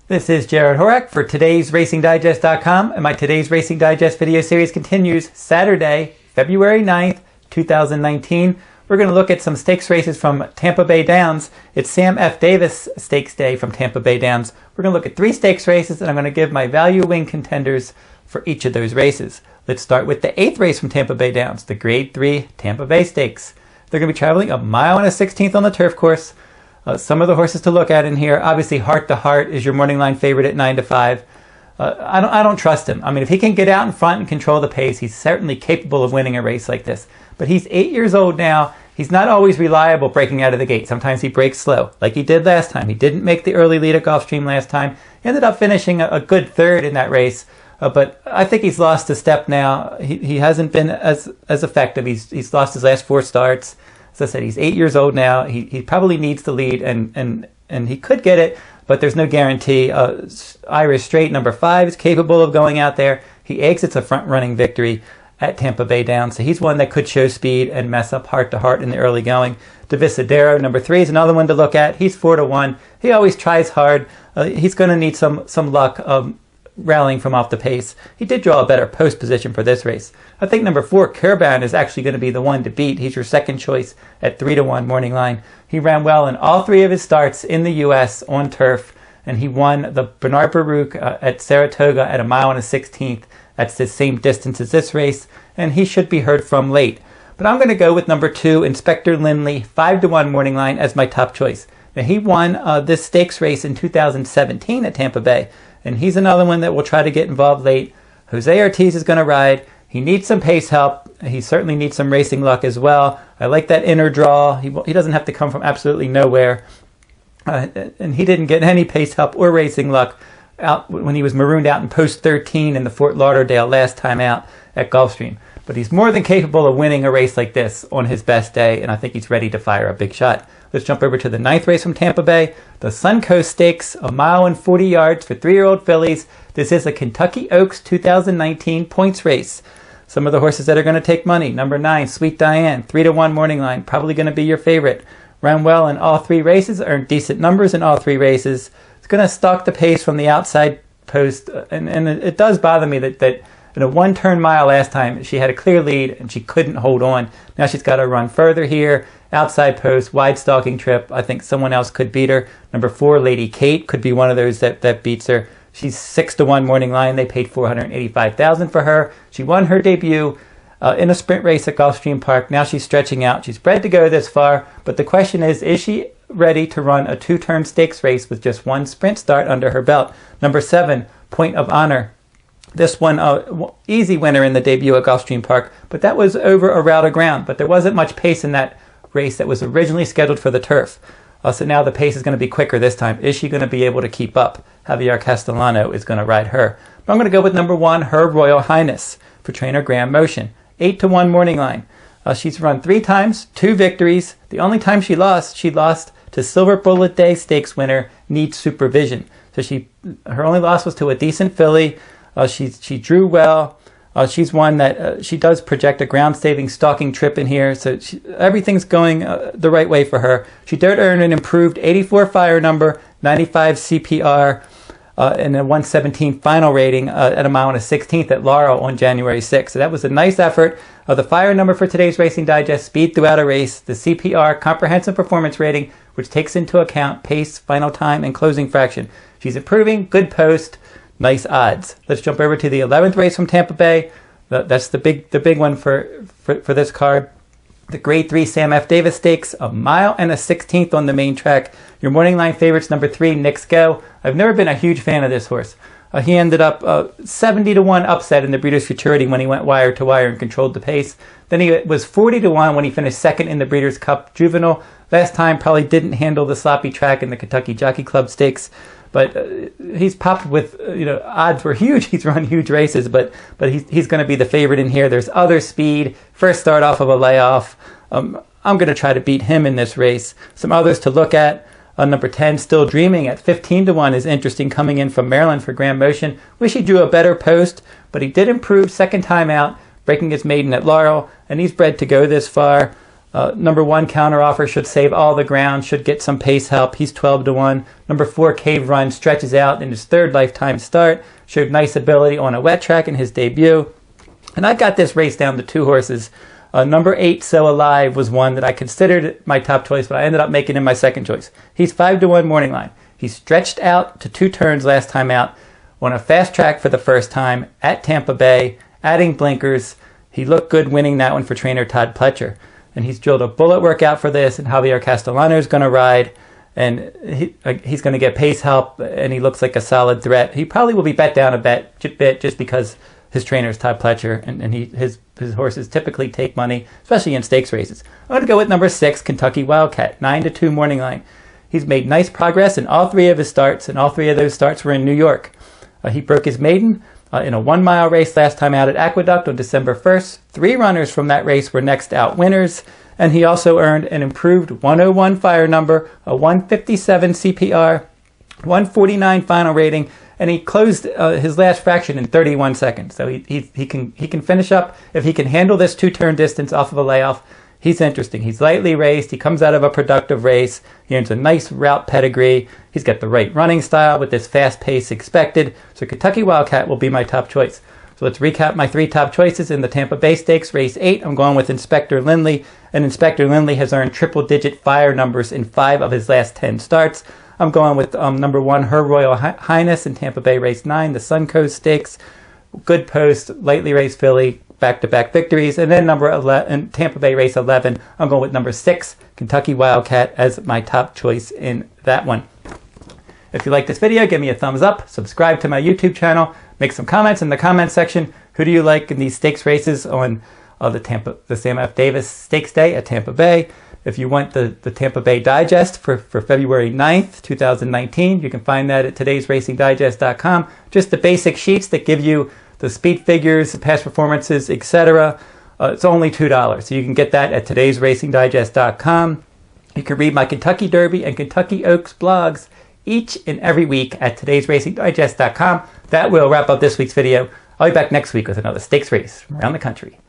This is Jared Horak for today's RacingDigest.com, and my Today's Racing Digest video series continues Saturday, February 9th, 2019. We're going to look at some stakes races from Tampa Bay Downs. It's Sam F. Davis Stakes Day from Tampa Bay Downs. We're going to look at 3 stakes races, and I'm going to give my value win contenders for each of those races. Let's start with the 8th race from Tampa Bay Downs, the Grade 3 Tampa Bay Stakes. They're going to be traveling a mile and a 16th on the turf course. Some of the horses to look at in here, obviously Heart to Heart is your morning line favorite at 9-5. I don't trust him. I mean, if he can get out in front and control the pace, he's certainly capable of winning a race like this. But he's 8 years old now. He's not always reliable breaking out of the gate. Sometimes he breaks slow, like he did last time. He didn't make the early lead at Gulfstream last time. He ended up finishing a good third in that race. But I think he's lost a step now. He hasn't been as effective. He's lost his last 4 starts. As I said, he's 8 years old now. He probably needs the lead, and he could get it, but there's no guarantee. Irish Straight, number 5, is capable of going out there. He exits a front-running victory at Tampa Bay Downs, so he's one that could show speed and mess up Heart to Heart in the early going. Divisadero, number 3, is another one to look at. He's 4-1. He always tries hard. He's going to need some luck rallying from off the pace. He did draw a better post position for this race. I think number 4, Cairbound, is actually going to be the one to beat. He's your second choice at 3-1 morning line. He ran well in all 3 of his starts in the U.S. on turf, and he won the Bernard Baruch at Saratoga at a mile and a 16th. That's the same distance as this race, and he should be heard from late. But I'm going to go with number 2, Inspector Lindley, 5-1 morning line as my top choice. Now, he won this stakes race in 2017 at Tampa Bay, and he's another one that will try to get involved late. Jose Ortiz is going to ride. He needs some pace help. He certainly needs some racing luck as well. I like that inner draw. He doesn't have to come from absolutely nowhere. And he didn't get any pace help or racing luck out when he was marooned out in post 13 in the Fort Lauderdale last time out at Gulfstream. But he's more than capable of winning a race like this on his best day, and I think he's ready to fire a big shot. Let's jump over to the 9th race from Tampa Bay, the Suncoast Stakes, a mile and 40 yards for 3-year-old fillies. This is a Kentucky Oaks 2019 points race. Some of the horses that are going to take money. Number 9, Sweet Diane, 3-1 morning line, probably going to be your favorite. Ran well in all 3 races, earned decent numbers in all 3 races. It's going to stalk the pace from the outside post, and it does bother me that in a 1-turn mile last time, she had a clear lead and she couldn't hold on. Now she's got to run further here. Outside post, wide stalking trip. I think someone else could beat her. Number 4, Lady Kate, could be one of those that beats her. She's 6-1 morning line. They paid $485,000 for her. She won her debut in a sprint race at Gulfstream Park. Now she's stretching out. She's bred to go this far, but the question is she ready to run a 2-turn stakes race with just 1 sprint start under her belt? Number 7, Point of Honor. This one, easy winner in the debut at Gulfstream Park, but that was over a route of ground. But there wasn't much pace in that race that was originally scheduled for the turf. So now the pace is going to be quicker this time. Is she going to be able to keep up? Javier Castellano is going to ride her. But I'm going to go with number 1, Her Royal Highness, for trainer Graham Motion. 8-1 morning line. She's run 3 times, 2 victories. The only time she lost to Silver Bullet Day Stakes winner Needs Supervision. So her only loss was to a decent filly. She drew well. She's one that she does project a ground-saving stalking trip in here, so everything's going the right way for her. She did earn an improved 84 fire number, 95 CPR, and a 117 final rating at a mile and a 16th at Laurel on January 6th. So that was a nice effort. The fire number for today's Racing Digest, speed throughout a race, the CPR, comprehensive performance rating, which takes into account pace, final time, and closing fraction. She's improving, good post. Nice odds. Let's jump over to the 11th race from Tampa Bay. That's the big one for this card. The Grade 3 Sam F. Davis Stakes, a mile and a 16th on the main track. Your morning line favorites, number 3, Knicks Go. I've never been a huge fan of this horse. He ended up 70-1 upset in the Breeders' Futurity when he went wire to wire and controlled the pace. Then he was 40-1 when he finished 2nd in the Breeders' Cup Juvenile. Last time probably didn't handle the sloppy track in the Kentucky Jockey Club Stakes. But he's popped with, odds were huge. He's run huge races, but he's going to be the favorite in here. There's other speed. First start off of a layoff. I'm going to try to beat him in this race. Some others to look at. Number 10, Still Dreaming at 15-1 is interesting, coming in from Maryland for Graham Motion. Wish he drew a better post, but he did improve second time out, breaking his maiden at Laurel, and he's bred to go this far. Number 1, Counter Offer, should save all the ground, should get some pace help. He's 12-1. Number 4, Cave Run, stretches out in his 3rd lifetime start. Showed nice ability on a wet track in his debut. And I got this race down to 2 horses. Number 8, So Alive, was one that I considered my top choice, but I ended up making him my 2nd choice. He's 5-1 morning line. He stretched out to 2 turns last time out on a fast track for the first time at Tampa Bay, adding blinkers. He looked good winning that one for trainer Todd Pletcher. And he's drilled a bullet workout for this, and Javier Castellano is going to ride, and he's going to get pace help, and he looks like a solid threat. He probably will be bet down a bit just because his trainer is Todd Pletcher, and his horses typically take money, especially in stakes races. I'm going to go with number 6, Kentucky Wildcat, 9-2 morning line. He's made nice progress in all 3 of his starts, and all 3 of those starts were in New York. He broke his maiden in a 1-mile race last time out at Aqueduct on December 1st. 3 runners from that race were next out winners, and he also earned an improved 101 fire number, a 157 CPR, 149 final rating, and he closed his last fraction in 31 seconds. So he can finish up if he can handle this 2-turn distance off of a layoff. He's interesting. He's lightly raced. He comes out of a productive race. He earns a nice route pedigree. He's got the right running style with this fast pace expected. So Kentucky Wildcat will be my top choice. So let's recap my 3 top choices in the Tampa Bay Stakes. Race 8, I'm going with Inspector Lindley. And Inspector Lindley has earned triple-digit fire numbers in 5 of his last 10 starts. I'm going with number 1, Her Royal Highness in Tampa Bay Race 9, the Suncoast Stakes. Good post, lightly raced filly, back-to-back victories. And then number 11, Tampa Bay Race 11, I'm going with number 6, Kentucky Wildcat, as my top choice in that one. If you like this video, give me a thumbs up, subscribe to my YouTube channel, make some comments in the comment section. Who do you like in these stakes races on the Sam F. Davis Stakes Day at Tampa Bay? If you want the Tampa Bay Digest for February 9th, 2019, you can find that at today'sracingdigest.com. Just the basic sheets that give you the speed figures, past performances, etc. It's only $2, so you can get that at today'sracingdigest.com. You can read my Kentucky Derby and Kentucky Oaks blogs each and every week at today'sracingdigest.com. That will wrap up this week's video. I'll be back next week with another stakes race from around the country.